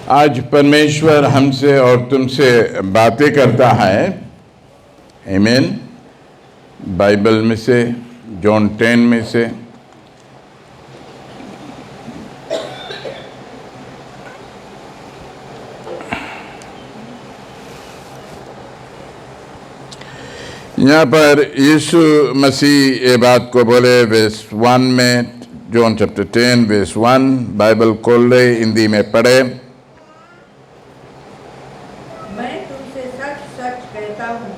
आज परमेश्वर हमसे और तुमसे बातें करता है। आमीन। बाइबल में से, जॉन 10 में से। यहाँ पर यीशु मसीह ये बात को बोले वर्स 1 में, जॉन चैप्टर 10 वर्स 1। बाइबल खोल ले, हिंदी में पढ़े। मैं तुमसे सच सच कहता हूँ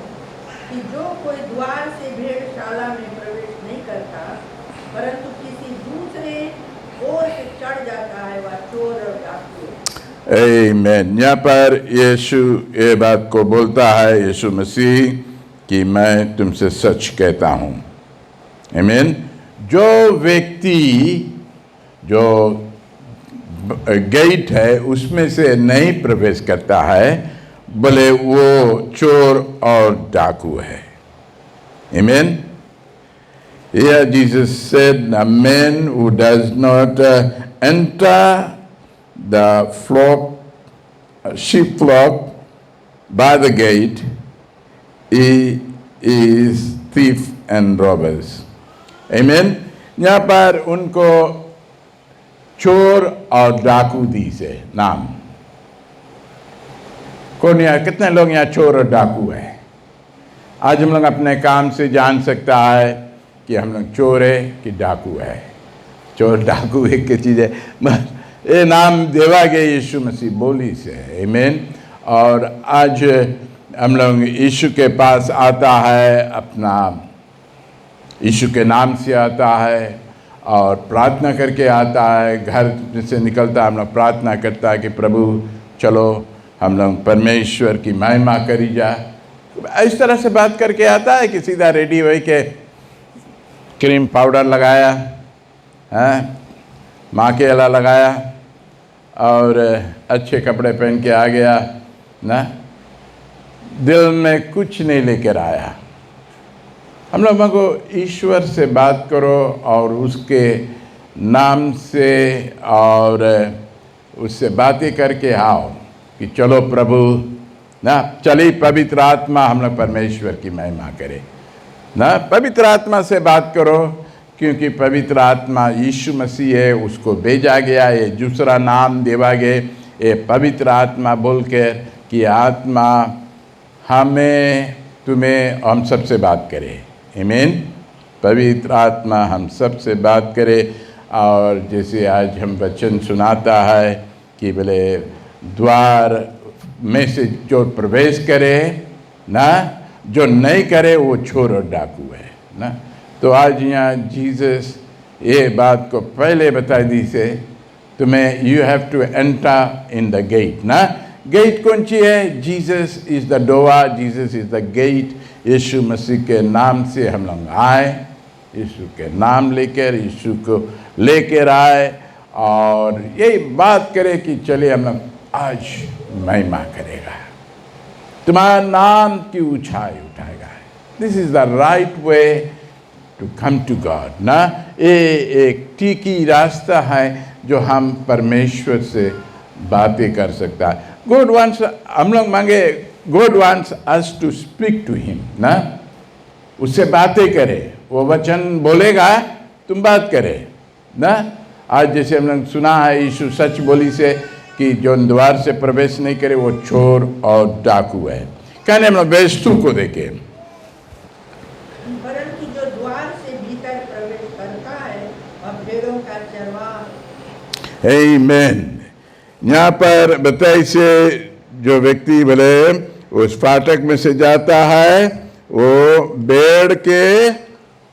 कि जो कोई द्वार से भेड़शाला में प्रवेश नहीं करता परंतु किसी दूसरे ओर से चढ़ जाता है, वह चोर और डाकू है। आमीन। यहाँ पर यीशु ये बात को बोलता है, यीशु मसीह, कि मैं तुमसे सच कहता हूँ। आमीन। जो व्यक्ति जो गेट है उसमें से नहीं प्रवेश करता है, बोले वो चोर और डाकू है। आमीन। Here Jesus said, a man who does not enter the sheep flock by the gate, he is thief and robbers. Amen. यहाँ पर उनको चोर और डाकू दी से नाम। कौन यहाँ, कितने लोग यहाँ चोर और डाकू है? आज हम लोग अपने काम से जान सकता है कि हम लोग चोर है कि डाकू है। चोर डाकू एक की चीज़ है, ये नाम देवा गया यीशु मसीह बोली से। आमीन। और आज हम लोग यीशु के पास आता है, अपना यीशु के नाम से आता है और प्रार्थना करके आता है। घर से निकलता है, हम लोग प्रार्थना करता है कि प्रभु चलो हम लोग परमेश्वर की महिमा करी जाए। इस तरह से बात करके आता है कि सीधा रेडी हो के क्रीम पाउडर लगाया, माँ के अला लगाया और अच्छे कपड़े पहन के आ गया ना, दिल में कुछ नहीं लेकर आया। हम लोगों को ईश्वर से बात करो और उसके नाम से और उससे बातें करके आओ कि चलो प्रभु ना, चली पवित्र आत्मा हम लोग परमेश्वर की महिमा करें ना। पवित्र आत्मा से बात करो, क्योंकि पवित्र आत्मा यीशु मसीह है, उसको भेजा गया। ये दूसरा नाम देवा गया, ये पवित्र आत्मा बोल के कि आत्मा हमें, तुम्हें, हम सबसे बात करे। आमीन। पवित्र आत्मा हम सबसे बात करे। और जैसे आज हम वचन सुनाता है कि बोले द्वार में से जो प्रवेश करे ना, जो नहीं करे वो चोर और डाकू है ना। तो आज यहाँ जीसस ये बात को पहले बता दी से, तुम्हें you have to enter in the gate ना। गेट कौन सी है? Jesus is the door, Jesus is the gate. यीशु मसीह के नाम से हम लोग आए, यीशु के नाम लेकर यीशु को लेकर आए और यही बात करें कि चलिए हम लोग आज महिमा करेगा, तुम्हारा नाम की ऊंचाई उठाएगा। This is the right way to come to God ना। ये एक टीकी रास्ता है जो हम परमेश्वर से बातें कर सकता है। गॉड वांट्स, हम लोग मांगे, God wants us to speak to him ना, उससे बातें करे। वो वचन बोलेगा, तुम बात करे ना। आज जैसे हम लोग सुना है, यीशु सच बोली से कि जो द्वार से प्रवेश नहीं करे वो चोर और डाकू है। कहने हम लोग बेस्तु को देखे, परंतु जो द्वार से भीतर प्रवेश करता है वह भेड़ों का चरवाहा। आमीन। यहाँ पर बताइए से जो व्यक्ति बोले उस फाटक में से जाता है वो भेड़ के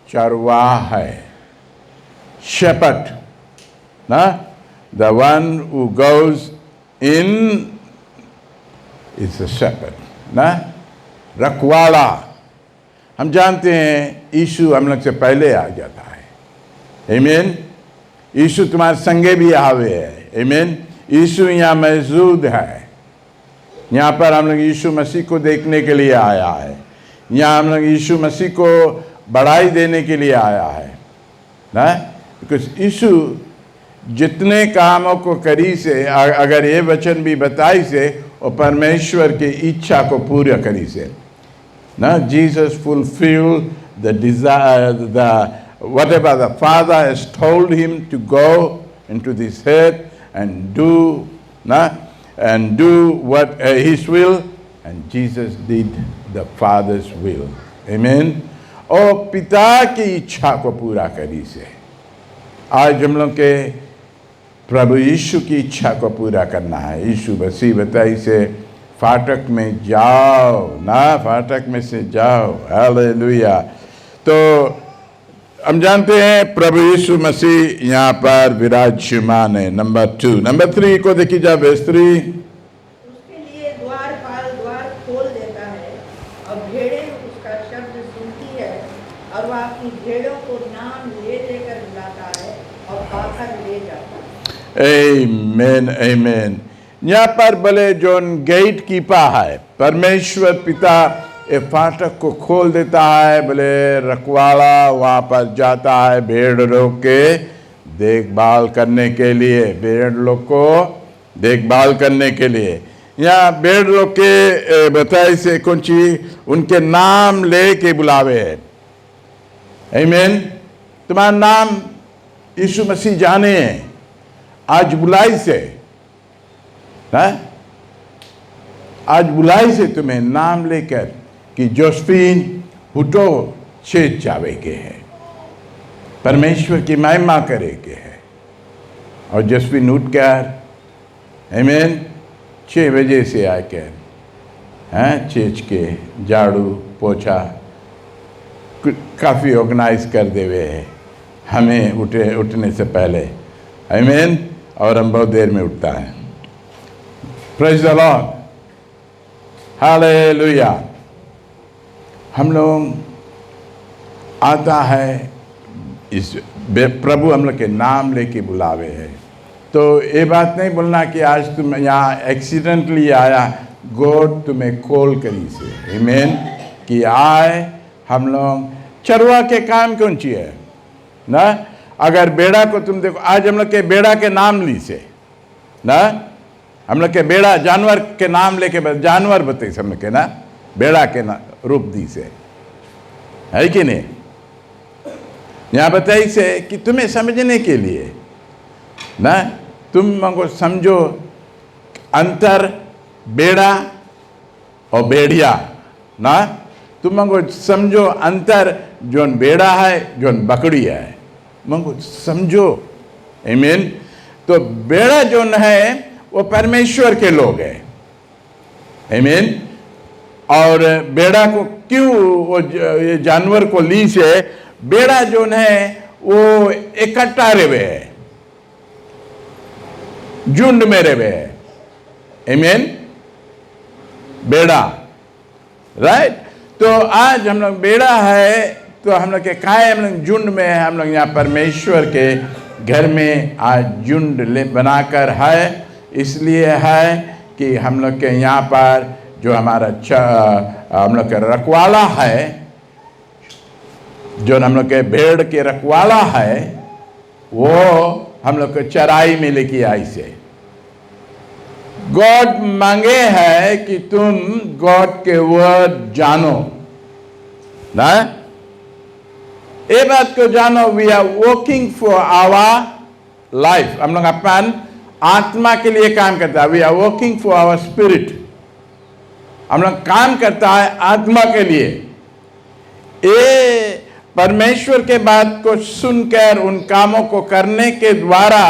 चरवाहा है, shepherd ना। The one who goes in is a shepherd ना, रखवाला। हम जानते हैं यीशु हम लोग से पहले आ जाता है। आमीन। यीशु तुम्हारे संगे भी आवे है। आमीन। यीशु यहाँ मौजूद है। यहाँ पर हम लोग यीशु मसीह को देखने के लिए आया है। यहाँ हम लोग यीशु मसीह को बढ़ाई देने के लिए आया है ना। बिकॉज यीशु जितने कामों को करी से, अगर ये वचन भी बताई से, और परमेश्वर की इच्छा को पूरा करी से ना। Jesus fulfil the desire, the whatever the Father has told him to go into this earth and do, na, and do what his will, and Jesus did the Father's will. Amen. और पिता की इच्छा को पूरा करी से आज हम लोग के प्रभु यीशु की इच्छा को पूरा करना है। यीशु मसीह बताई से फाटक में जाओ ना, फाटक में से जाओ। हालेलुया। तो हम जानते हैं प्रभु यीशु मसीह यहाँ पर विराजमान है। नंबर 2, नंबर 3 को देखिए जा वर्स 3। उसके लिए द्वारपाल द्वार खोल देता है और भेड़ें उसका शब्द सुनती है, और वह अपनी भेड़ों को नाम ले लेकर बुलाता है और पाकर ले जाता है। आमीन, आमीन। यहाँ पर भले जोन गेट कीपर है, परमेश्वर पिता ये फाटक को खोल देता है, भले रखवाला वहाँ पर जाता है भेड़ लोग के देखभाल करने के लिए, भेड़ लोग को देखभाल करने के लिए। यहाँ भेड़ लोग के बताए से कौन सी उनके नाम ले के बुलावे है। आमीन। तुम्हारा नाम यीशु मसीह जाने हैं, आज बुलाई से है, आज बुलाई से तुम्हें नाम लेकर कि जोसेफीन उठो छेद जावे के है, परमेश्वर की महिमा करे के है। और जोसेफीन उठकर आमीन 6 बजे से आकर हैं छेच के झाड़ू पोछा काफ़ी ऑर्गेनाइज कर देवे है हमें उठने से पहले। आमीन। और हम बहुत देर में उठता है। Praise the Lord, hallelujah. हम लोग आता है इस प्रभु हम लोग के नाम लेके बुलावे है। तो ये बात नहीं बोलना कि आज तुम यहाँ एक्सीडेंटली आया, गॉड तुम्हें कॉल करी से। आमीन। कि आए हम लोग चरवा के काम कौन सी है ना। अगर बेड़ा को तुम देखो, आज हम लोग के बेड़ा के नाम ली से ना, हम लोग के बेड़ा जानवर के नाम लेके जानवर बताइए हम लोग के ना, बेड़ा के ना रूप दी से है कि नहीं। यहाँ बताइए से कि तुम्हें समझने के लिए ना, तुम को समझो अंतर बेड़ा और बेड़िया ना, तुम को समझो अंतर जोन बेड़ा है जोन बकड़ी है, मंगो समझो। आमीन। तो बेड़ा जोन है वो परमेश्वर के लोग हैं। आमीन। और बेड़ा को क्यों वो ये जानवर को ली से, बेड़ा जोन है वो इकट्ठा रहे है, झुंड में रहे है। आमीन। बेड़ा राइट। तो आज हम लोग बेड़ा है, तो हम लोग के काय हम लोग झुंड में है। हम लोग यहाँ परमेश्वर के घर में आज झुंड बनाकर है, इसलिए है कि हम लोग के यहाँ पर जो हमारा हम लोग के रखवाला है, जो हम लोग के भेड़ के रखवाला है, वो हम लोग को चराई में लेके आई से। गॉड मांगे है कि तुम गॉड के वर्ड जानो ना, ये बात को जानो। We are working for our life, हम लोग अपन आत्मा के लिए काम करता है। We are working for our spirit, हम लोग काम करता है आत्मा के लिए। ये परमेश्वर के बात को सुनकर उन कामों को करने के द्वारा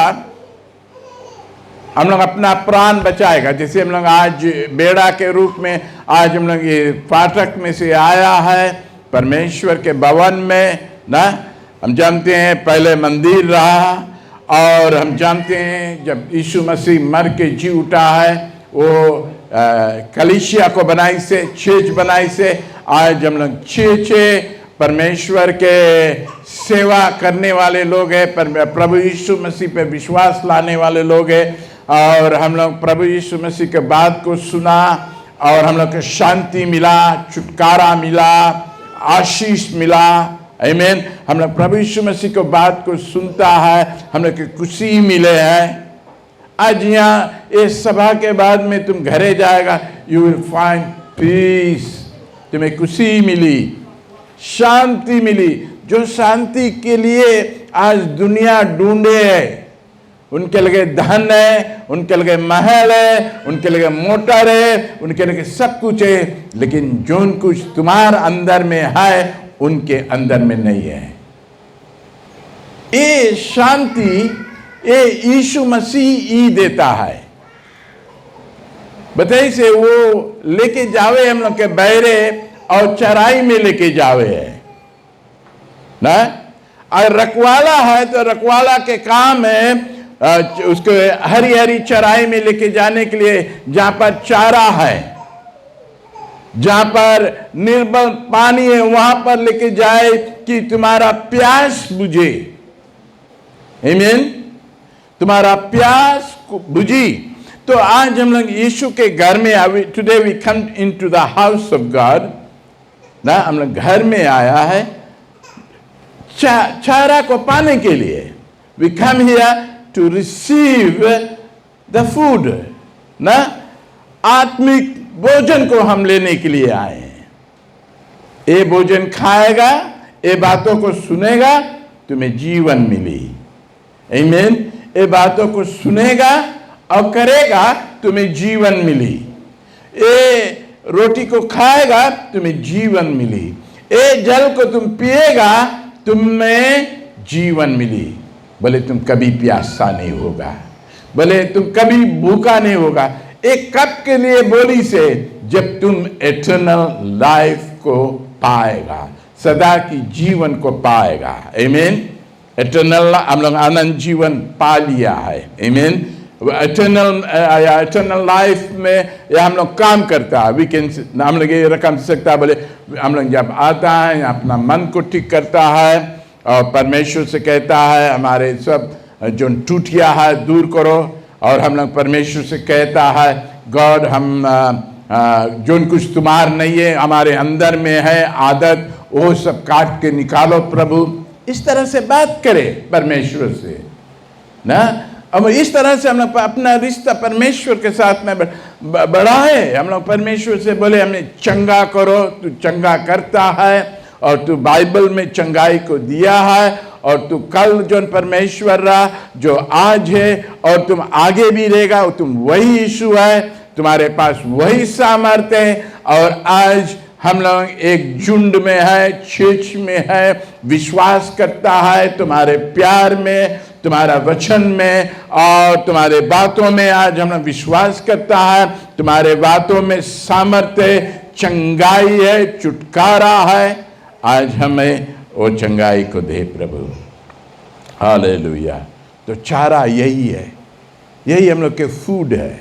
हम लोग अपना प्राण बचाएगा। जैसे हम लोग आज बेड़ा के रूप में आज हम लोग ये फाटक में से आया है परमेश्वर के भवन में ना। हम जानते हैं पहले मंदिर रहा, और हम जानते हैं जब यीशु मसीह मर के जी उठा है, वो कलीसिया को बनाई से, चर्च बनाई से। आज हम लोग छे परमेश्वर के सेवा करने वाले लोग हैं, प्रभु यीशु मसीह पे विश्वास लाने वाले लोग हैं। और हम लोग प्रभु यीशु मसीह के बात को सुना और हम लोग को शांति मिला, छुटकारा मिला, आशीष मिला। आमीन। हम लोग प्रभु यीशु मसीह को बात को सुनता है, हम लोग की खुशी मिले है। आज यहाँ इस सभा के बाद में तुम घरे जाएगा, यू विल फाइंड पीस, तुम्हें खुशी मिली, शांति मिली। जो शांति के लिए आज दुनिया ढूंढे है, उनके लगे धन है, उनके लगे महल है, उनके लगे मोटर है, उनके लगे सब कुछ है, लेकिन जो कुछ तुम्हारे अंदर में है उनके अंदर में नहीं है। ये शांति ये यीशु मसीह ही देता है। बताइए से वो लेके जावे हम लोग के बहरे और चराई में लेके जावे है ना। और रखवाला है तो रखवाला के काम है उसको हरी हरी चराई में लेके जाने के लिए, जहां पर चारा है, जहां पर निर्मल पानी है, वहां पर लेके जाए कि तुम्हारा प्यास बुझे। आमीन। तुम्हारा प्यास बुझी। तो आज हम लोग यीशु के घर में, today we come into the house of God ना। हम लोग घर में आया है चारा को पाने के लिए। We come here to receive the food ना। आत्मिक भोजन को हम लेने के लिए आए हैं। ये भोजन खाएगा, ये बातों को सुनेगा, तुम्हें जीवन मिली। आमीन। ये बातों को सुनेगा और करेगा, तुम्हें जीवन मिली। ये रोटी को खाएगा, तुम्हें जीवन मिली। ये जल को तुम पिएगा, तुम्हें जीवन मिली। भले तुम कभी प्यासा नहीं होगा, भले तुम कभी भूखा नहीं होगा। एक कप के लिए बोली से, जब तुम एटर्नल लाइफ को पाएगा, सदा की जीवन को पाएगा। आमीन। एटर्नल हम लोग अनंत जीवन पा लिया है। आमीन। एटर्नल लाइफ में हम लोग काम करता है। वी कैन, हम लोग ये रकम सकता है, बोले हम लोग जब आता है अपना मन को ठीक करता है और परमेश्वर से कहता है हमारे सब जो टूटिया है दूर करो, और हम लोग परमेश्वर से कहता है गॉड हम जो कुछ तुम्हार नहीं है हमारे अंदर में है आदत, वो सब काट के निकालो प्रभु। इस तरह से बात करे परमेश्वर से ना। अब इस तरह से हम लोग अपना रिश्ता परमेश्वर के साथ में बढ़ाए। हम लोग परमेश्वर से बोले हमें चंगा करो, तू चंगा करता है और तू बाइबल में चंगाई को दिया है, और तू कल जो परमेश्वर रहा, जो आज है और तुम आगे भी रहेगा, तुम वही यीशु है, तुम्हारे पास वही सामर्थ्य है। और आज हम लोग एक झुंड में है, चर्च में है, विश्वास करता है तुम्हारे प्यार में, तुम्हारा वचन में और तुम्हारे बातों में। आज हम लोग विश्वास करता है तुम्हारे बातों में सामर्थ्य, चंगाई है, छुटकारा है। आज हमें वो चंगाई को दे प्रभु। हालेलुया। तो चारा यही है, यही हम लोग के फूड है।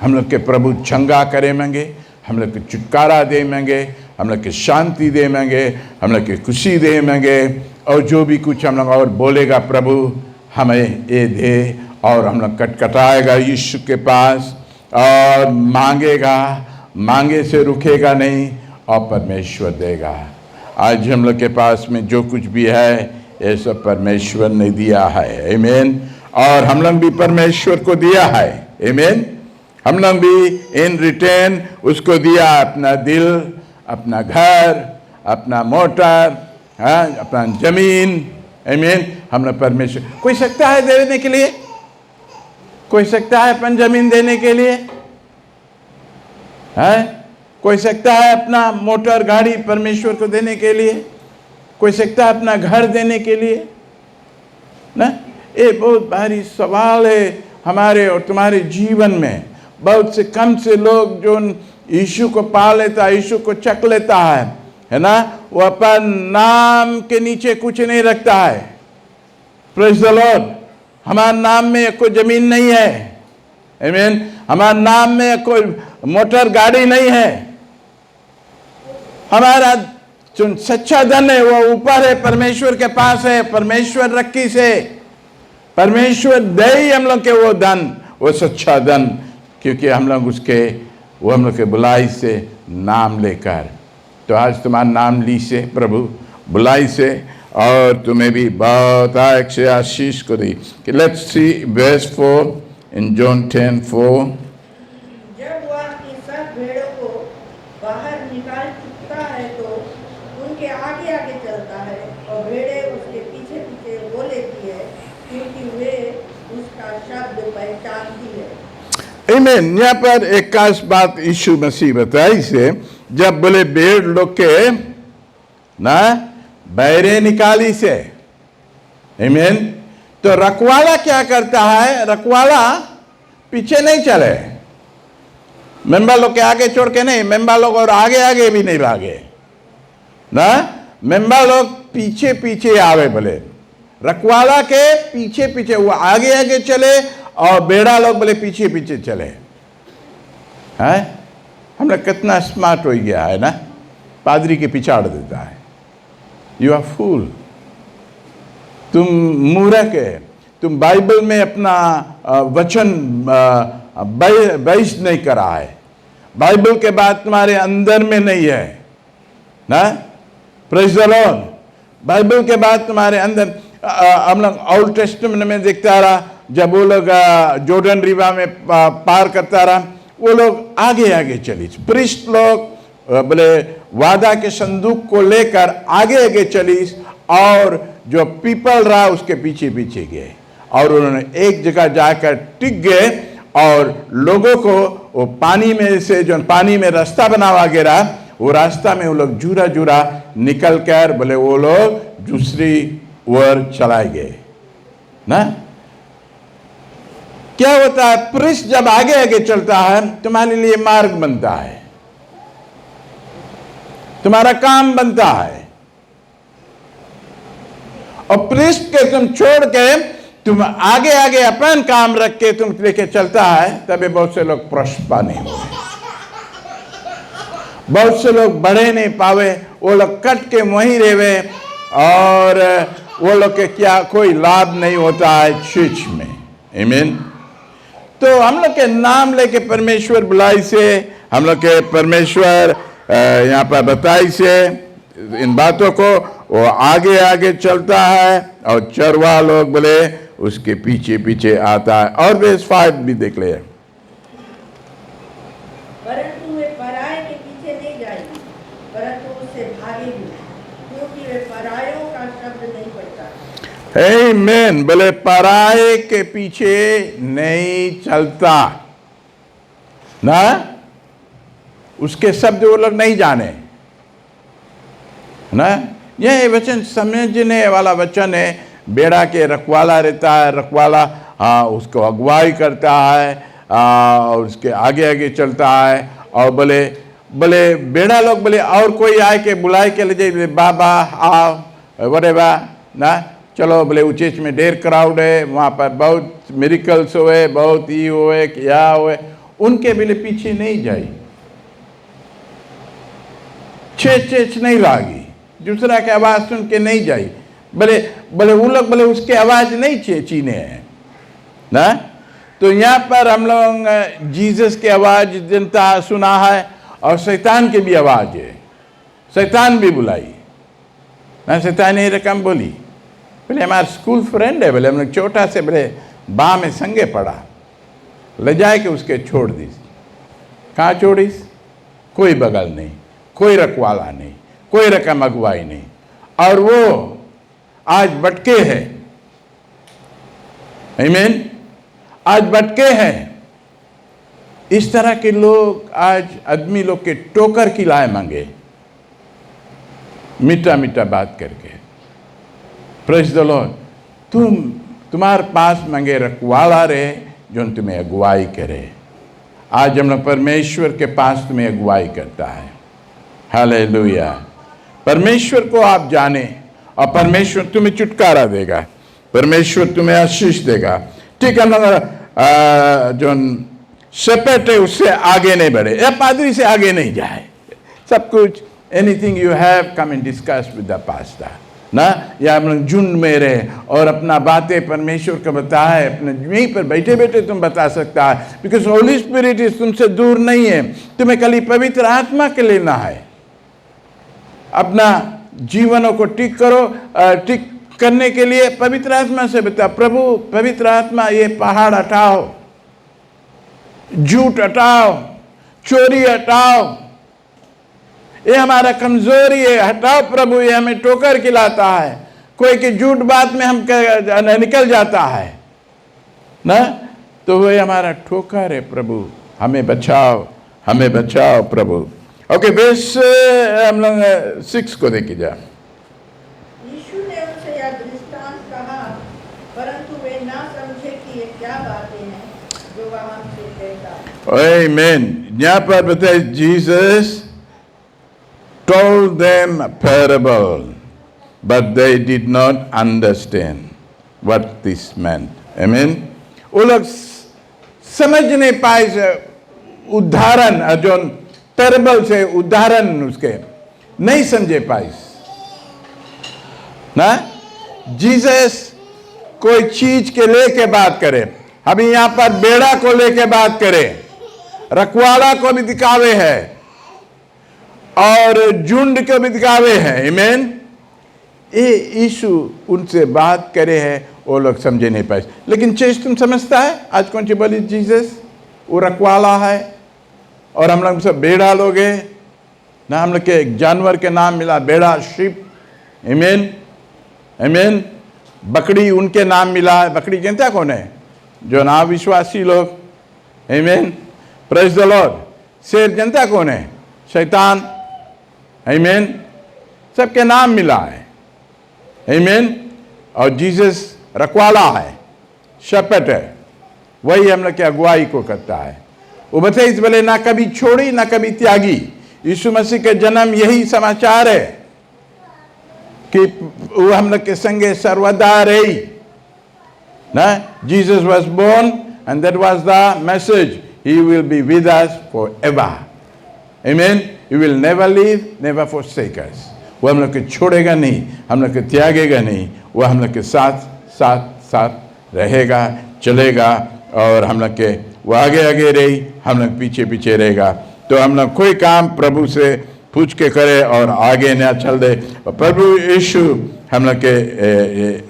हम लोग के प्रभु चंगा करे मांगे, हम लोग के छुटकारा दे मांगे, हम लोग के शांति दे मांगे, हम लोग के खुशी दे मांगे, और जो भी कुछ हम लोग और बोलेगा प्रभु हमें ये दे। और हम लोग कटकटाएगा यीशु के पास और मांगेगा, मांगे से रुकेगा नहीं और परमेश्वर देगा। आज हम लोग के पास में जो कुछ भी है ये सब परमेश्वर ने दिया है। आमीन। और हम लोग भी परमेश्वर को दिया है। आमीन। हम लोग भी इन रिटर्न उसको दिया अपना दिल, अपना घर, अपना मोटर, अपना जमीन। आमीन। हम लोग परमेश्वर, कोई सकता है देने के लिए? कोई सकता है अपन जमीन देने के लिए? है कोई सकता है अपना मोटर गाड़ी परमेश्वर को देने के लिए? कोई सकता है अपना घर देने के लिए? ना, ये बहुत भारी सवाल है हमारे और तुम्हारे जीवन में। बहुत से कम से लोग जो यीशु को पा लेता, यीशु को चख लेता है ना, वो अपन नाम के नीचे कुछ नहीं रखता है। Praise the Lord. हमारे नाम में कोई जमीन नहीं है। आमीन। हमारे नाम में कोई मोटर गाड़ी नहीं है। हमारा जो सच्चा धन है वो ऊपर है, परमेश्वर के पास है। परमेश्वर रखी से परमेश्वर दे ही हम लोग के वो धन, वो सच्चा धन, क्योंकि हम लोग उसके, वो हम लोग के बुलाई से नाम लेकर। तो आज तुम्हारा नाम ली से प्रभु, बुलाई से और तुम्हें भी बहुत से आशीष को दी। Let's see verse 4 in John 10:4। जब वह अपनी सब भेड़ों को बाहर निकाल चुकता है तो उनके आगे आगे चलता है और भेड़ें उसके पीछे पीछे वो लेती है, क्योंकि वे उसका शब्द पहचानती है। आमीन। यहाँ पर एक खास बात यीशु मसीह बताई से, जब बोले भेड़ लोग के ना बहरे निकाली से, आमीन, तो रखवाला क्या करता है? रखवाला पीछे नहीं चले, मेंबर लोग के आगे छोड़ के नहीं, मेंबर लोग और आगे आगे भी नहीं भागे ना, मेंबर लोग पीछे पीछे आवे, बोले रखवाला के पीछे पीछे, वो आगे आगे चले और बेड़ा लोग बोले पीछे पीछे चले हैं। हम लोग कितना स्मार्ट हो गया है ना, पादरी के पिछाड़ देता है। यू आर फूल, तुम मूर्ख है, तुम बाइबल में अपना वचन बहिष्ठ नहीं करा है, बाइबल के बात तुम्हारे अंदर में नहीं है ना। Praise the Lord. बाइबल के बात तुम्हारे अंदर, हम लोग ओल्ड टेस्टामेंट में देखता रहा, जब वो लोग जॉर्डन रिवर में पार करता रहा, वो लोग आगे आगे चली, प्रीस्ट लोग बोले वादा के संदूक को लेकर आगे आगे चली, और जो पीपल रहा उसके पीछे पीछे गए, और उन्होंने एक जगह जाकर टिक गए, और लोगों को वो पानी में से, जो पानी में रास्ता बनावा गिरा, वो रास्ता में वो लोग जूरा जूरा निकल कर बोले वो लोग दूसरी ओर चलाए गए ना। क्या होता है? प्रीस्ट जब आगे आगे चलता है, तुम्हारे लिए मार्ग बनता है, तुम्हारा काम बनता है, और प्रीस्ट के तुम छोड़ के तुम आगे आगे अपन काम रख के तुम लेके चलता है, तभी बहुत से लोग प्रस्पर नहीं हुए, बहुत से लोग बढ़े नहीं पावे, वो लोग कट के वहीं रहे, और वो लोग के क्या कोई लाभ नहीं होता है चीज में। आमीन। तो हम लोग के नाम लेके परमेश्वर बुलाई से, हम लोग के परमेश्वर यहाँ पर बताई से इन बातों को, वो आगे आगे चलता है और चरवा लोग बोले उसके पीछे पीछे आता है। और वर्स 5 भी देख ले। परंतु वे पराये के पीछे नहीं जाएगी, परंतु उससे भागेगी, क्योंकि वे परायों का शब्द नहीं पढ़ता। आमीन। बोले पराये के पीछे नहीं चलता ना, उसके शब्द वो लोग नहीं जाने ना। यह वचन समझने वाला वचन है। बेड़ा के रखवाला रहता है, रखवाला उसको अगुवाई करता है, और उसके आगे आगे चलता है, और बोले बेड़ा लोग बोले और कोई आए के बुलाए के ले जाए, बाबा आओ वरेबा ना, चलो बोले उचेच में ढेर क्राउड है, वहाँ पर बहुत मिरेकल्स हुए, बहुत ही हुए, क्या हुए, उनके बोले पीछे नहीं जाई, चेच नहीं लागी, दूसरा के आवाज सुन के नहीं जाई, बोले वो लोग बोले उसके आवाज नहीं चीने हैं ना। तो यहाँ पर हम लोग जीसस की आवाज जनता सुना है, और शैतान की भी आवाज है, शैतान भी बुलाई ना। शैतान ये रकम बोली, बोले हमारा स्कूल फ्रेंड है, बोले हम लोग छोटा से बोले बा में संगे पड़ा, ले जाए के उसके छोड़ दी। कहाँ छोड़ीस? कोई बगल नहीं, कोई रखवाला नहीं, कोई रकम अगुवाई नहीं, और वो आज भटके हैं। आमीन। आज भटके हैं। इस तरह के लोग आज आदमी लोग के टोकर की लाए मांगे, मीठा मीठा बात करके। Praise the Lord. तुम्हारे पास मांगे रखवाला रहे जो तुम्हें अगुवाई करे। आज हम लोग परमेश्वर के पास तुम्हें अगुवाई करता है। हालेलुया। परमेश्वर को आप जाने, और परमेश्वर तुम्हें छुटकारा देगा, परमेश्वर तुम्हें आशीष देगा। ठीक है, हम लोग जो सेपरेट है उससे आगे नहीं बढ़े, या पादरी से आगे नहीं जाए। सब कुछ anything you have come and discuss with the pastor ना, या हम लोग झुंड में रहे और अपना बातें परमेश्वर को बताए, अपने यहीं पर बैठे बैठे तुम बता सकता है, बिकॉज होली स्पिरिट इस तुमसे दूर नहीं है। तुम्हें खाली पवित्र आत्मा के लेना है, अपना जीवनों को ठीक करो, ठीक करने के लिए पवित्र आत्मा से बता, प्रभु पवित्र आत्मा ये पहाड़ हटाओ, झूठ हटाओ, चोरी हटाओ, ये हमारा कमजोरी है, हटाओ प्रभु, ये हमें ठोकर खिलाता है, कोई की झूठ बात में हम निकल जाता है ना, तो वही हमारा ठोकर है प्रभु, हमें बचाओ प्रभु। ओके, वर्स हम लोग 6 को देखिए जा। यीशु ने उनसे यह दृष्टांत कहा, परंतु वे ना समझे कि ये क्या बातें हैं जो वह हमसे कहता है। आमीन। यहाँ पर बताए Jesus told them a parable, but they did not understand what this meant. Amen. वो लोग समझ नहीं पाए से उदाहरण, जो पैराबल से उदाहरण उसके नहीं समझे पाए ना। जीसस कोई चीज के लेके बात करे, अभी यहाँ पर बेड़ा को लेके बात करे, रखवाला को भी दिखावे है और झुंड को भी दिखावे हैं। आमीन। ये यीशु उनसे बात करे है, वो लोग समझे नहीं पाए। लेकिन चीज तुम समझता है आज कौन सी बोली? जीसस वो रखवाला है और हम लोग सब बेड़ा लोग हैं ना, हम लोग के एक जानवर के नाम मिला बेड़ा, शिप। आमीन आमीन। बकरी उनके नाम मिला है, बकरी जनता कौन है? जो ना विश्वासी लोग। आमीन, प्रेज द लॉर्ड। शेर जनता कौन है? शैतान। आमीन, सबके नाम मिला है। आमीन। और जीसस रखवाला है, शपथ है, वही हम लोग की अगुवाई को करता है। वो बताइए इस बोले ना कभी छोड़ी ना कभी त्यागी। यीशु मसीह के जन्म यही समाचार है कि वो हम लोग के संगे सर्वदा रही ना। Jesus was born and that was the message, he will be with us forever. Amen. He will never leave, never forsake us। वो हम लोग को छोड़ेगा नहीं, हम लोग को त्यागेगा नहीं, वो हम लोग के साथ साथ साथ रहेगा, चलेगा, और हम लोग के वो आगे आगे रही, हम लोग पीछे पीछे रहेगा। तो हम लोग कोई काम प्रभु से पूछ के करे और आगे न चल दे। प्रभु यीशु हम लोग के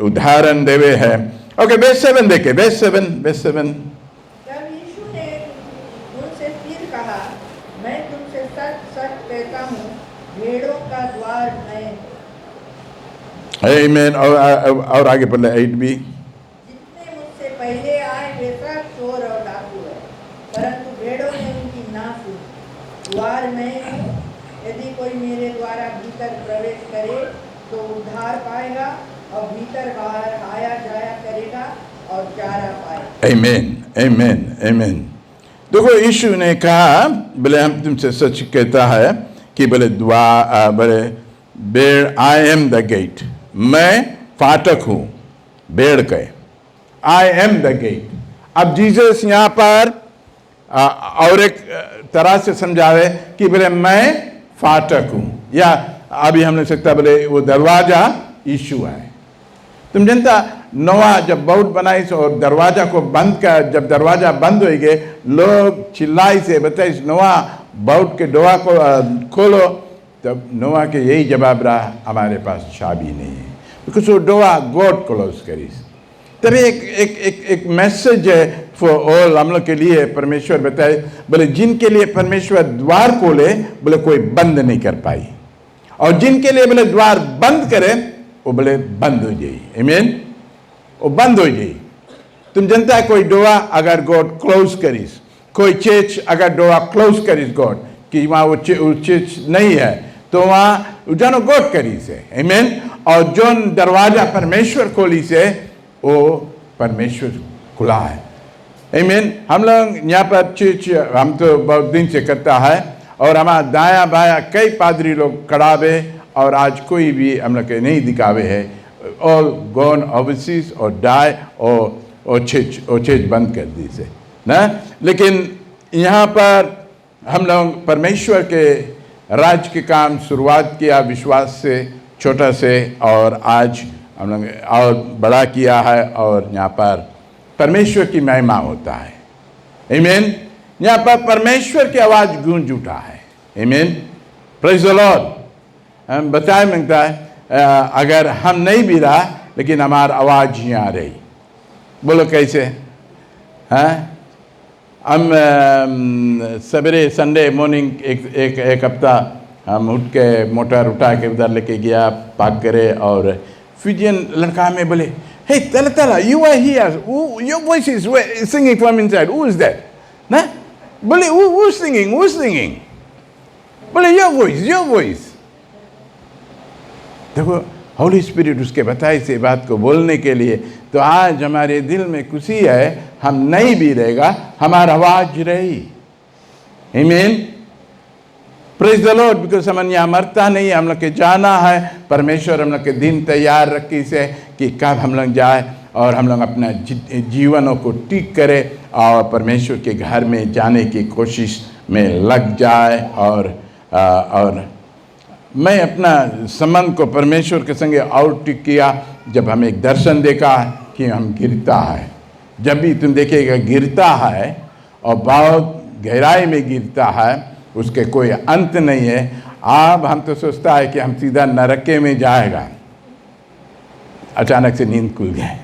उदाहरण देवे है। ओके, वर्स 7 देखे, वर्स 7। तब यीशु ने उनसे फिर कहा, मैं तुमसे सच सच कहता हूँ, भेड़ों का द्वार मैं। आमीन। और आगे पढ़ले 8b। जितने मुझसे पहले आए वे सब चोर और डाकू है, परंतु भेड़ों ने उनकी ना सुनी। द्वार मैं हूँ, यदि कोई मेरे द्वारा भीतर प्रवेश करे तो उद्धार पाएगा और भीतर बाहर आया जाया करेगा और चारा पाएगा। आमीन आमीन आमीन। देखो यीशु ने कहा, बोले हम तुमसे सच कहता है कि बोले बोले बेड़, आई एम द गेट, मैं फाटक हूँ बेड़ के। I am the gate. अब जीसस यहाँ पर और एक तरह से समझावे कि बोले मैं फाटक हूँ, या अभी हमने सकता बोले वो दरवाजा यीशु है। तुम जानता नोआ जब बहुत बनाई और दरवाजा को बंद कर, जब दरवाजा बंद हो गए लोग चिल्लाई से बताइए नोआ बहुत के डोआ को खोलो, तब नोआ के यही जवाब रहा, हमारे पास चाबी नहीं है, बिकॉज वो डोआ गॉड क्लोज करी। तभी एक मैसेज है फॉर ऑल, हम लोग के लिए परमेश्वर बताए, बोले जिनके लिए परमेश्वर द्वार खोले बोले कोई बंद नहीं कर पाई, और जिनके लिए बोले द्वार बंद करे वो बोले बंद हो जाए। आमीन, वो बंद हो जाए। तुम जानता है कोई डोआ अगर गॉड क्लोज करीस, कोई चीज अगर डोआ क्लोज करीस गॉड कि वहाँ वो चीज नहीं है, तो वहाँ जानो गॉड करीस है। आमीन। और जो दरवाजा परमेश्वर खोली से वो परमेश्वर खुला है। आमीन। हम लोग यहाँ पर चीज हम तो बहुत दिन से करता है, और हमारा दाया बाया कई पादरी लोग कड़ावे, और आज कोई भी हम लोग के नहीं दिखावे है, ऑल गॉन ओवरसीज और डाई और चीज बंद कर दी से ना। लेकिन यहाँ पर हम लोग परमेश्वर के राज के काम शुरुआत किया विश्वास से, छोटा से, और आज हम लोग और बड़ा किया है, और यहाँ पर परमेश्वर की महिमा होता है। आमीन। यहाँ पर परमेश्वर की आवाज़ गूंज उठा है। आमीन, प्रेज द लॉर्ड। बताया मिलता है अगर हम नहीं भी रहा लेकिन हमारी आवाज़ यहाँ रही। बोलो कैसे? हाँ, हम सवेरे संडे मॉर्निंग एक हफ्ता हम उठ के मोटर उठा के उधर लेके गया, पाक करे, और फिजियन लड़का में बोले, हे तला you are here, your voice is singing from inside, who is that? ना बोले हु सिंगिंग? बोले योर वॉइस। देखो होली स्पिरिट उसके बताए से बात को बोलने के लिए। तो आज हमारे दिल में खुशी है, हम नहीं भी रहेगा, हमारा आवाज रही। आमीन, प्रेज द लॉर्ड। बिकॉज हम यहाँ मरता नहीं, हम लोग के जाना है। परमेश्वर हम लोग के दिन तैयार रखी से कि कब हम लोग जाए और हम लोग अपना जीवनों को ठीक करें और परमेश्वर के घर में जाने की कोशिश में लग जाए। और मैं अपना संबंध को परमेश्वर के संगे और ठीक किया जब हमें एक दर्शन देखा कि हम गिरता है। जब भी तुम देखेगा गिरता है और बहुत गहराई में गिरता है, उसके कोई अंत नहीं है। अब हम तो सोचता है कि हम सीधा नरके में जाएगा, अचानक से नींद खुल गए।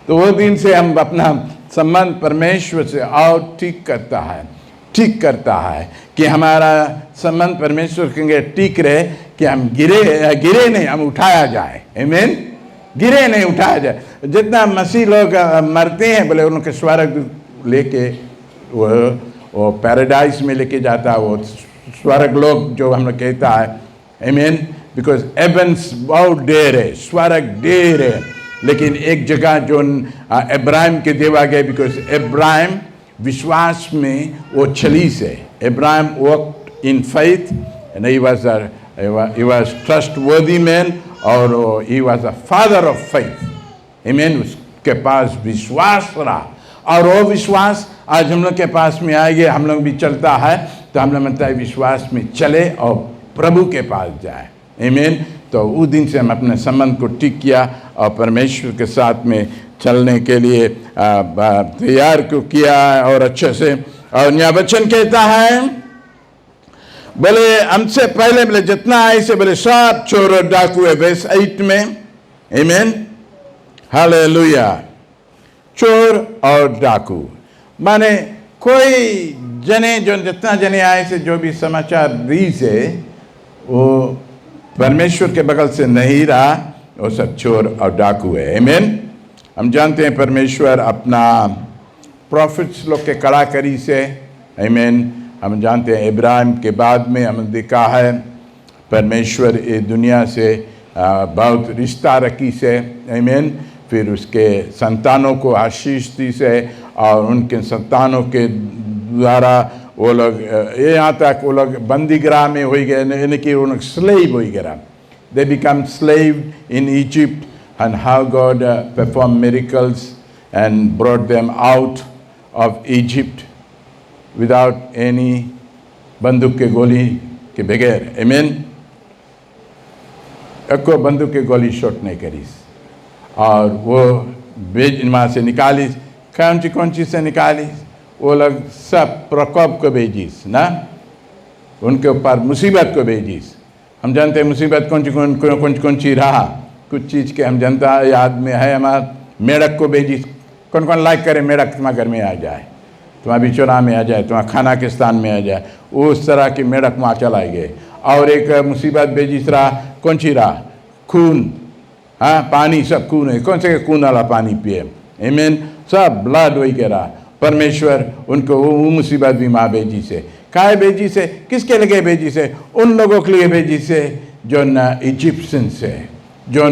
तो वो दिन से हम अपना संबंध परमेश्वर से और ठीक करता है कि हमारा संबंध परमेश्वर के ठीक रहे, कि हम गिरे नहीं, हम उठाया जाए। आमीन, गिरे नहीं, उठाया जाए। जितना मसीह लोग मरते हैं, बोले उनके स्वर्ग लेके वो पैराडाइज में लेके जाता है, वो स्वर्ग लोग जो हम लोग कहता है। आमीन, बिकॉज एवंस बहुत देर है, स्वर्ग देर है। लेकिन एक जगह जो इब्राहिम के देवा गए, बिकॉज इब्राहिम विश्वास में वो छलीस है। इब्राहिम walked in faith and he was trustworthy man और he was a father of faith. Amen, उसके पास विश्वास रहा और वो विश्वास आज हम लोग के पास में आएंगे। हम लोग भी चलता है तो हम लोग मतलब विश्वास में चले और प्रभु के पास जाए। आमीन, तो उस दिन से हम अपने संबंध को ठीक किया और परमेश्वर के साथ में चलने के लिए तैयार को किया और अच्छे से। और यहाँ वचन कहता है, बोले हमसे पहले बोले जितना ऐसे बोले सब चोर और डाकू है, वर्स 8 में। आमीन, हालेलुया। चोर और डाकू माने कोई जने जो जितना जने आए से जो भी समाचार दी से वो परमेश्वर के बगल से नहीं रहा, वो सब चोर और डाकू है। आमीन, हम जानते हैं परमेश्वर अपना प्रॉफिट्स लोग के कड़ाकरी से। आमीन, हम जानते हैं इब्राहिम के बाद में हम देखा है परमेश्वर ये दुनिया से बहुत रिश्ता रखी से। आमीन, फिर उसके संतानों को आशीष दी से और उनके संतानों के द्वारा वो लोग यहाँ तक वो लोग बंदीगृह में हो गए, यानी कि वो लोग स्लेव हो गए। They become slave in Egypt and how God performed miracles and brought them out of Egypt without any बंदूक के गोली के बगैर। आमीन, एको बंदूक के गोली शॉट नहीं करी और वो बेज वहाँ से निकाली। कौन सी से निकाली? वो लोग सब प्रकोप को भेजीस ना, उनके ऊपर मुसीबत को भेजीस। हम जानते हैं मुसीबत कौन सी रहा। कुछ चीज़ के हम जनता याद में है हमारा मेढक को भेजीस। कौन लाइक करे मेढक तुम्हारे घर में आ जाए, तुम्हारे बिचौरा में आ जाए, तुम्हारे खाना के स्थान में आ जाए, उस तरह की मेढक वहाँ चलाए गए। और एक मुसीबत भेजीस रहा, कौन सी रहा? खून। हाँ, पानी सब खून है। कौन से खून वाला पानी पिए? आमीन, सब ब्लड वही कह रहा। परमेश्वर उनको वो मुसीबत भी माँ भेजी से। काहे भेजी से? किसके लिए भेजी से? उन लोगों के लिए भेजी से जो इजिप्शियन से, जो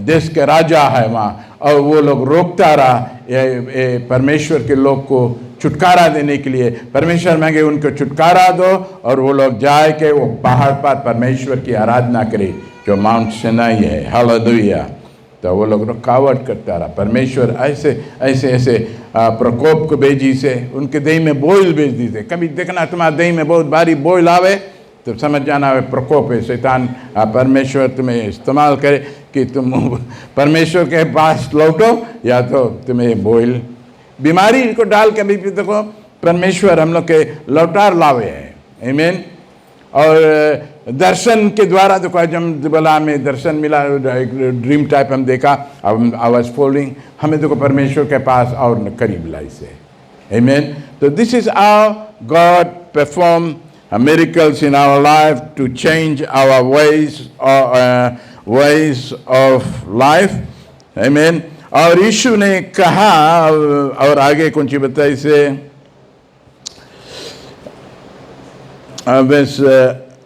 देश के राजा है वहाँ, और वो लोग रोकता रहा ये परमेश्वर के लोग को छुटकारा देने के लिए। परमेश्वर मांगे उनको छुटकारा दो और वो लोग जाए के वो पहाड़ पर परमेश्वर की आराधना करे जो माउंट सिनाई है। हालेलुया। तो वो लोग रुकावट करता रहा। परमेश्वर ऐसे प्रकोप को भेजी से, उनके दही में बोइल भेज दी से। कभी देखना तुम्हारे दही में बहुत भारी बोइल आवे तो समझ जाना है प्रकोप है। शैतान परमेश्वर तुम्हें इस्तेमाल करे कि तुम परमेश्वर के पास लौटो, या तो तुम्हें बोइल बीमारी को डाल के भी देखो परमेश्वर हम लोग के लौटार लावे है। आमीन, और दर्शन के द्वारा तो जब बोला हमें दर्शन मिला, एक ड्रीम टाइप हम देखा, आई वाज फॉलोइंग, हमें तो परमेश्वर के पास और करीब लाई से। आमीन। तो this is how God perform miracles in our life to change our ways of life. Amen. और यीशु ने कहा, और आगे कौन सी बताई से वर्स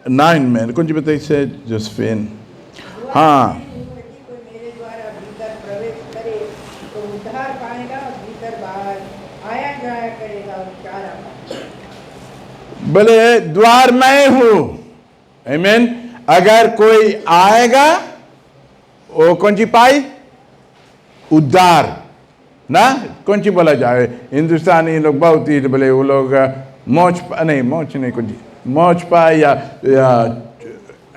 9 में कौन सी बताई से जोसेफिन? हाँ, कोई मेरे द्वारा भीतर प्रवेश करे तो उद्धार पाएगा, भीतर बाहर आया जाया करेगा और चारा पाएगा। बोले द्वार मैं हूं। आमीन। अगर कोई आएगा वो कौन सी पाई? उद्धार ना। कौन सी बोला जाए? हिंदुस्तानी लोग बहुत ही बोले, वो लोग मौज नहीं कौन सी मौज पाए या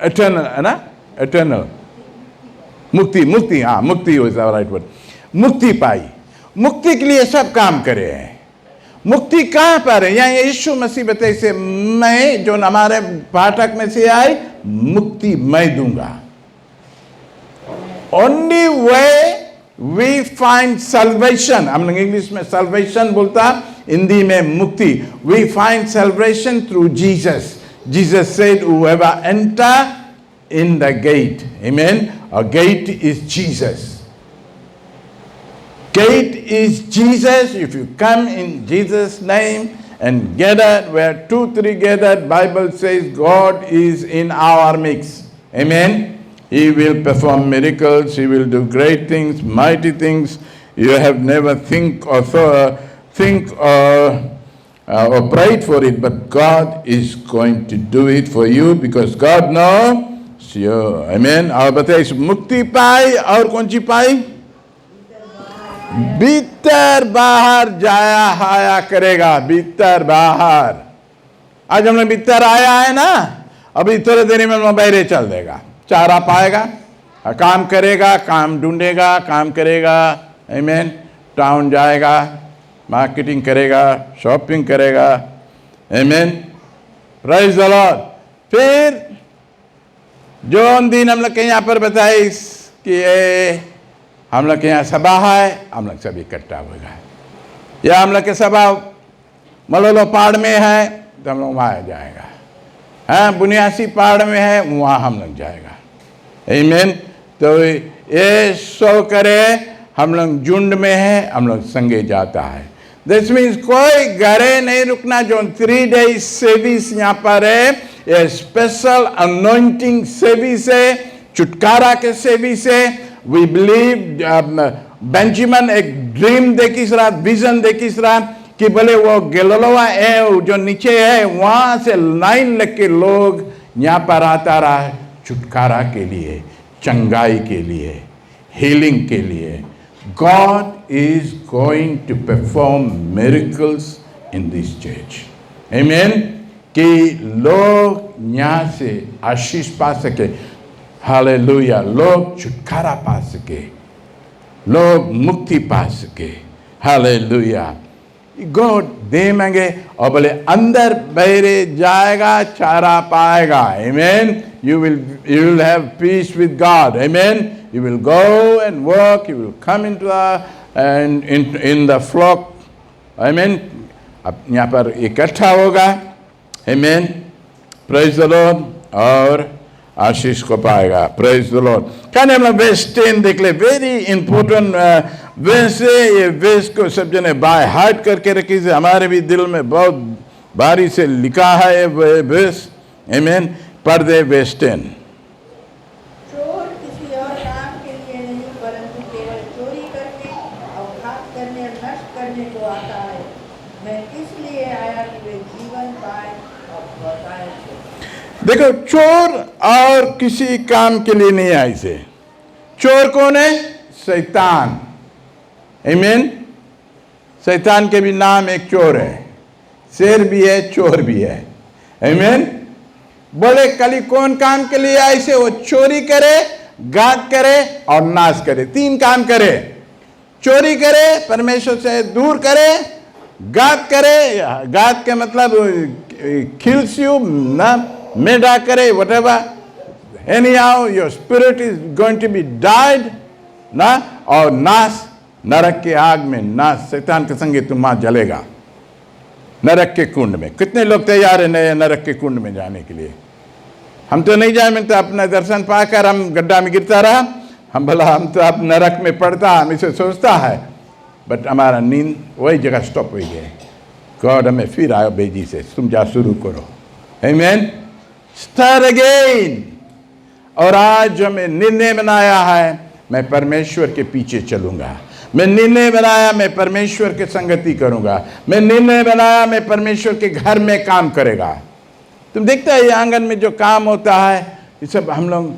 एटर्नल है ना, एटर्नल मुक्ति। हाँ, मुक्ति हो राइट वर्ड। मुक्ति पाई। मुक्ति के लिए सब काम करे हैं। मुक्ति कहाँ पर है? यहाँ यीशु मसीह बताए से, मैं जो हमारे पाठक में से आए, मुक्ति मैं दूंगा। Only way we find salvation, हम लोग इंग्लिश में सल्वेशन बोलता, हिंदी में मुक्ति। We find salvation through Jesus. Jesus said whoever enter in the gate, amen, a gate is Jesus. Gate is Jesus. If you come in Jesus' name and gather where 2-3 gathered, Bible says God is in our midst. Amen. He will perform miracles. He will do great things, mighty things you have never think or prayed for it, but God is going to do it for you because God knows you. Amen. और बताइए, मुक्ति पाई और कौन सी पाई? भीतर बाहर जाया आया करेगा। भीतर बाहर। आज हमने भीतर आया है ना, अभी थोड़े देर में मोबाइल चल देगा, चारा पाएगा, काम करेगा, काम ढूंढेगा, काम करेगा। आमीन। टाउन जाएगा, मार्केटिंग करेगा, शॉपिंग करेगा। आमीन। Praise the Lord. फिर जो दिन हम लोग के यहाँ पर बताए कि हम लोग के यहाँ सभा है, हम लोग सब इकट्ठा होगा, या हम लोग के सभा मलोलो पहाड़ में है तो हम लोग वहाँ जाएगा। हाँ, बुनियासी पहाड़ में है, वहाँ हम लोग जाएगा। आमीन। तो ये सो करे, हम लोग झुंड में है, हम लोग संगे जाता है। दिस मीन्स कोई घरे नहीं रुकना। जो 3 days सर्विस यहाँ पर है, ये स्पेशल अनॉइंटिंग सर्विस है, छुटकारा के सर्विस है। वी बिलीव बेंजामिन एक ड्रीम देखी रहा, विजन देखी रहा कि बोले वो गेलोवा है जो नीचे है, वहां से लाइन लेके लोग यहाँ पर आता रहा छुटकारा के लिए, चंगाई के लिए, हीलिंग के लिए। God is going to perform miracles in this church. Amen. कि लोग यहाँ से आशीष पा सके। हालेलुया। लोग छुटकारा पा सके, लोग मुक्ति पा सके। हालेलुया। गॉड दे मांगे और बोले अंदर बहरे जाएगा, चारा पाएगा। आमीन। You will have peace with God. Amen. You will go and work. You will come into in the flock. Amen. अब यहाँ पर इकट्ठा होगा। Amen. Praise the Lord. और आशीष को पाएगा। Praise the Lord. क्या हम लोग verse 10 देख ले। Very important verse है ये। verse को सब जने बाय हार्ट करके रखी से, हमारे भी दिल में बहुत भारी से लिखा है ये verse। Amen. पढ़ दे verse 10। चोर किसी और काम के लिए नहीं, परंतु केवल चोरी करने और घात करने और नष्ट करने को आता है। मैं इसलिए आया कि वे जीवन पाए और बढ़ाए। देखो, चोर और किसी काम के लिए नहीं आए से। चोर कौन है? शैतान। आमीन। शैतान के भी नाम एक चोर है, शेर भी है, चोर भी है। आमीन। बोले कली कौन काम के लिए आए से? वो चोरी करे, घात करे और नाश करे। 3 काम करे। चोरी करे, परमेश्वर से दूर करे, घात करे, घात के मतलब किल्स यू ना, murder करे, whatever, anyhow your spirit is going to be died, ना, और नाश, नरक के आग में नाश, शैतान के संगे तुम वहां जलेगा, नरक के कुंड में। कितने लोग तैयार है नए नरक के कुंड में जाने के लिए? हम तो नहीं जाए, मैं तो अपना दर्शन पाकर हम गड्ढा में गिरता रहा, हम भला हम तो अब नरक में पड़ता, हम इसे सोचता है, बट हमारा नींद वही जगह स्टॉप हो गई। गॉड हमें फिर आयो बेजी से, तुम जा शुरू करो, आमीन, स्टार्ट अगेन। और आज हमें निर्णय बनाया है, मैं परमेश्वर के पीछे चलूंगा, मैं निर्णय बनाया मैं परमेश्वर के संगति करूंगा, मैं निर्णय बनाया मैं परमेश्वर के घर में काम करेगा। तुम देखते है ये आंगन में जो काम होता है, ये सब हम लोग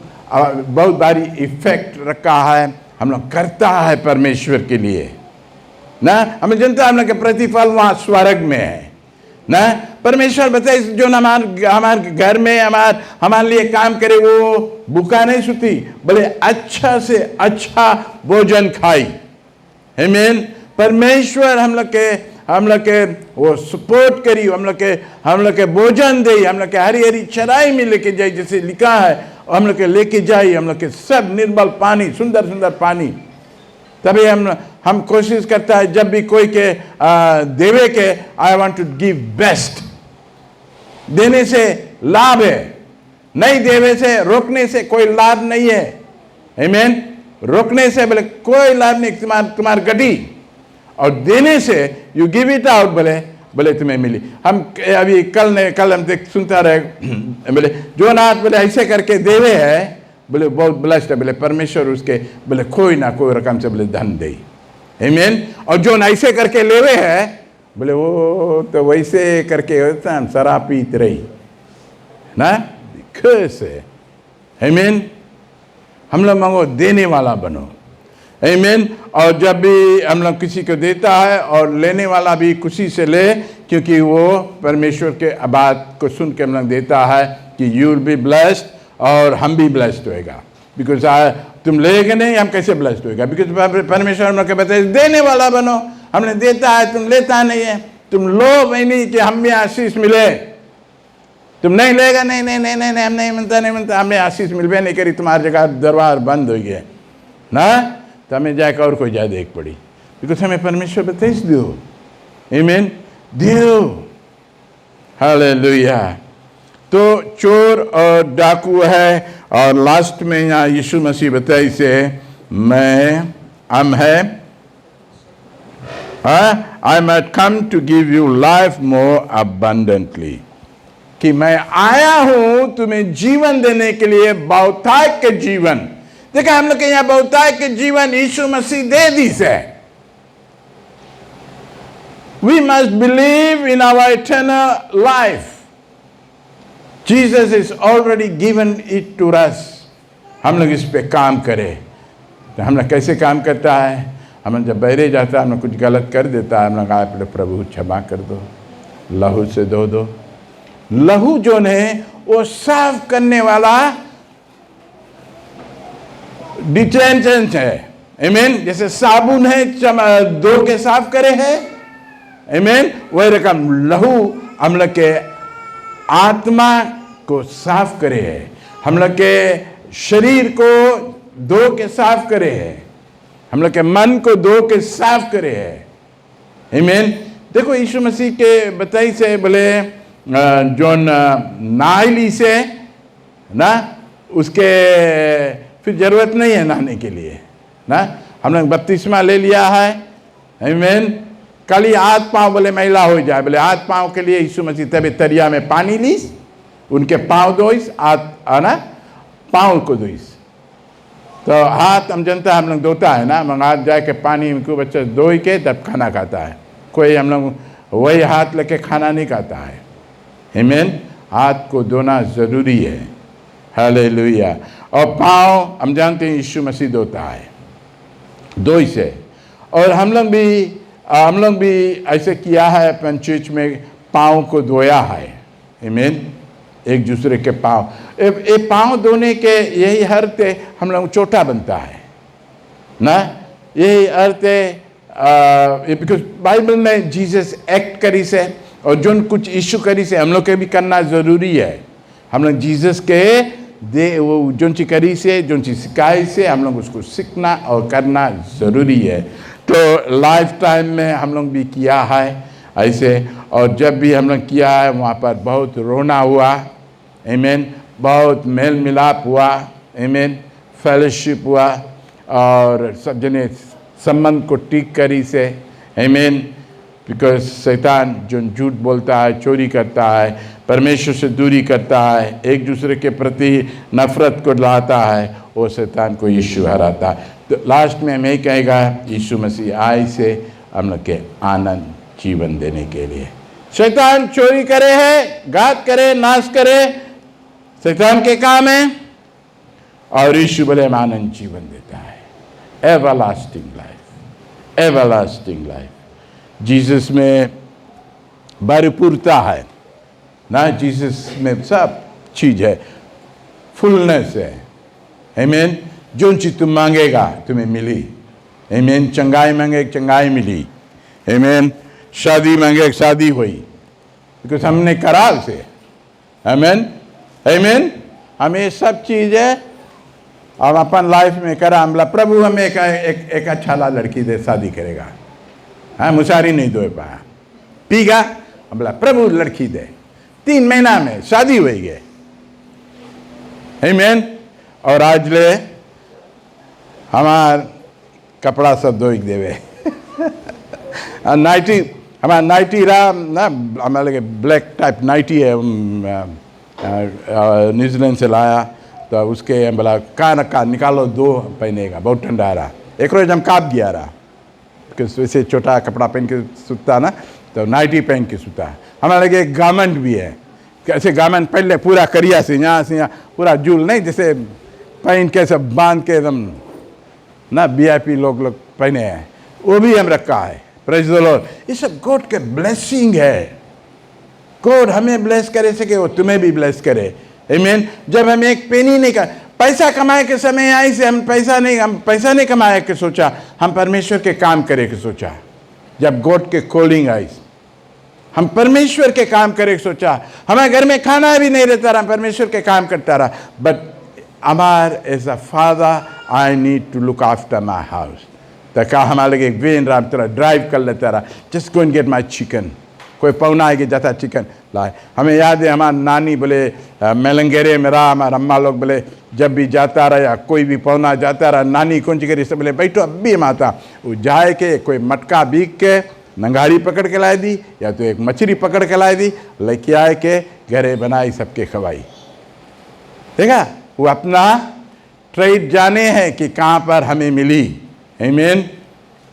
बहुत बारी इफेक्ट रखा है, हम लोग करता है परमेश्वर के लिए ना। हमें जनता हम लोग के प्रतिफल वहाँ स्वर्ग में है ना। परमेश्वर बताए जो हमारे घर में हमारे लिए काम करे, वो भूखा नहीं सुती, बोले अच्छा से अच्छा भोजन खाई, आमीन। परमेश्वर हम लोग के वो सपोर्ट करी, हम लोग के भोजन दे, हम लोग के हरी हरी चराई में लेके जाए, जैसे लिखा है, हम लोग के लेके जाए, हम लोग के सब निर्मल पानी, सुंदर सुंदर पानी। तभी हम कोशिश करता है जब भी कोई के देवे के, I want to give best. देने से लाभ है, नहीं देवे से, रोकने से कोई लाभ नहीं है, आमीन। रोकने से बोले कोई लाभ नहीं, तुम्हार गड्डी, और देने से यू गिव इट आउट, बोले तुम्हें मिली। हम अभी कल हम सुनता रहे, बोले जो नाथ बोले ऐसे करके देवे है, बोले बहुत ब्लेस्ड है, बोले परमेश्वर उसके बोले कोई ना कोई रकम से बोले धन दे, आमीन। और जो ऐसे करके लेवे है, बोले वो तो वैसे करके होता शराब पीत रही ना, कैसे, आमीन। हम लोग मांगो देने वाला बनो, आमीन। और जब भी हम लोग किसी को देता है, और लेने वाला भी खुशी से ले, क्योंकि वो परमेश्वर के बात को सुन के हम लोग देता है कि यू विल बी ब्लेस्ड, और हम भी ब्लेस्ड होएगा। बिकॉज तुम लेगे नहीं, हम कैसे ब्लेस्ड होएगा? बिकॉज परमेश्वर हम लोग के बताए देने वाला बनो। हमने देता है, तुम लेता नहीं है, तुम लो नहीं कि हमें आशीष मिले। तुम नहीं लेगा, नहीं नहीं नहीं नहीं हम नहीं मिलता, हमें आशीष मिलवे नहीं करी, तुम्हारी जगह दरबार बंद हो गया ना, तो हमें जाकर और कोई जाए देख पड़ी। बिकॉज हमें परमेश्वर बताइए दो, आमीन, दो, हालेलुया। तो चोर और डाकू है, और लास्ट में यहाँ यीशु मसीह बताई से मैं हम है, आई मैट come to give you life more abundantly, कि मैं आया हूं तुम्हें जीवन देने के लिए, बहुतायत के जीवन। देखा हम लोग के यहाँ बहुतायत के जीवन यीशु मसीह दे दी से। We must believe in our eternal life. Jesus is already given it to us. हम लोग इस पे काम करें। तो हम लोग कैसे काम करता है? हम जब बहरे जाता है, हम लोग कुछ गलत कर देता है, हम लोग आए प्रभु क्षमा कर दो, लहू से धो दो। लहू जो है वो साफ करने वाला डिटर्जेंट है, आमीन। जैसे साबुन है धो के साफ करे है, आमीन, वही रकम लहू हम लोग के आत्मा को साफ करे है, हम लोग के शरीर को धो के साफ करे है, हम लोग के मन को धो के साफ करे है, आमीन। देखो यीशु मसीह के बताई से बोले जो नाइली से ना, उसके फिर जरूरत नहीं है नहाने के लिए ना। हम लोग बपतिस्मा ले लिया है, आमीन। कल ही हाथ पांव बोले मैला हो जाए, बोले हाथ पांव के लिए यीशु मसीह तब तरिया में पानी लीस, उनके पांव धोइस, ना पांव को धोइस। तो हाथ हम जनता हम लोग धोता है ना, हम हाथ जाके पानी उनको बच्चा धो के तब खाना खाता है। कोई हम लोग वही हाथ लेके खाना नहीं खाता है, आमीन। हाथ को धोना जरूरी है, हालेलुया। और पाँव हम जानते हैं यीशु मसीह धोता है, दो से। और हम लोग भी ऐसे किया है, अपन चर्च में पाँव को धोया है, आमीन। एक दूसरे के पाँव, ये पाँव धोने के यही अर्थ है, हम लोग छोटा बनता है ना, यही अर्थ है। बिकॉज बाइबल में जीसस एक्ट करी से, और जो कुछ इशू करी से हम लोग के भी करना ज़रूरी है, हम लोग जीसस के दे वो जो चीज करी से जो चीज सिखाई से हम लोग उसको सीखना और करना ज़रूरी है। तो लाइफ टाइम में हम लोग भी किया है ऐसे, और जब भी हम लोग किया है वहाँ पर बहुत रोना हुआ, आमीन, बहुत मेल मिलाप हुआ, आमीन, फेलोशिप हुआ, और सब जने संबंध को ठीक करी से, आमीन। बिकॉज शैतान जो झूठ बोलता है, चोरी करता है, परमेश्वर से दूरी करता है, एक दूसरे के प्रति नफरत को लाता है, वो शैतान को यीशु हराता है। तो लास्ट में हम यही कहेगा, यीशु मसीह आए से हम लोग के आनंद जीवन देने के लिए। शैतान चोरी करे है, घात करे, नाश करे, शैतान के काम है, और यीशु बोले हम आनंद जीवन देता है, everlasting life, everlasting life. Jesus में भरपूरता है ना, जीसस में सब चीज है, फुलनेस है, आमीन। जो चीज तुम मांगेगा तुम्हें मिली, आमीन। चंगाई मांगे चंगाई मिली, आमीन। शादी मांगे शादी हुई, बिकॉज हमने करा उसे, आमीन, आमीन। हमें सब चीज है, हम अपन लाइफ में करा। हमला प्रभु हमें एक अच्छा लड़की दे, शादी करेगा, हाँ, मुसारी नहीं दो पाया, पीगा, हमला प्रभु लड़की दे, 3 महीना में शादी हुई गए, आमीन। और आज ले हमार कपड़ा सब धोई देवे नाइटी, हमारा नाइटी रहा ना, हमारे लगे ब्लैक टाइप नाइटी है, न्यूजीलैंड से लाया, तो उसके बोला का निकालो, 2 पहनेगा, बहुत ठंडा रहा। एक रोज हम काप गया रहा, बिकॉज वैसे छोटा कपड़ा पहन के सूता ना, तो नाइटी पहन के सूता। हमारे लगे एक गारमेंट भी है, कैसे गारमेंट पहले पूरा करिया से यहाँ पूरा जूल नहीं, जैसे पहन के सब बांध के एकदम ना VIP लोग पहने हैं, वो भी हम रखा है। Praise the Lord. ये सब गॉड के ब्लेसिंग है। गॉड हमें ब्लेस करे सके, वो तुम्हें भी ब्लेस करे, आमीन। जब हम एक पेनी नहीं कर, पैसा कमाए के समय आई से हम पैसा नहीं कमाए के सोचा, हम परमेश्वर के काम करे के सोचा। जब गॉड के कॉलिंग आई, हम परमेश्वर के काम करे के सोचा। हमारे घर में खाना भी नहीं रहता रहा, परमेश्वर के काम करता रहा। बट अमार as a father I need to look after my house. तो कहा हमारे लगे एक वेन राम तरह ड्राइव कर लेता रहा, just go and get my chicken. कोई पौना आएगी जाता चिकन लाए। हमें याद है हमारा नानी बोले मेलंगेरे में रहा, हमारा अम्मा लोग बोले जब भी जाता रहा या कोई भी पौना जाता रहा, नानी कौन ची करी से बोले बैठो अब भी माता, वो जाए के कोई मटका बीक के नंगाड़ी पकड़ के लाई दी, या तो एक मछली पकड़ के लाई दी, लेके आए के घरे बनाई, सबके खवाई। देखा, वो अपना ट्रेड जाने हैं कि कहाँ पर हमें मिली, आमीन।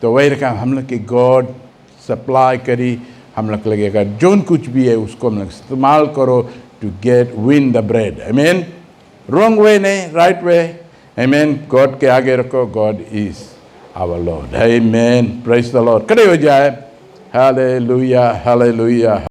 तो वही रखा हम लोग की गॉड सप्लाई करी, हम लोग लगेगा जो कुछ भी है उसको हम लोग इस्तेमाल करो to get win the bread, आमीन। रॉन्ग वे नहीं, राइट वे, आमीन। गॉड के आगे रखो, गॉड इज आवर लॉर्ड, आमीन। Praise the Lord. खड़े हो जाए, हालेलुया, हालेलुया।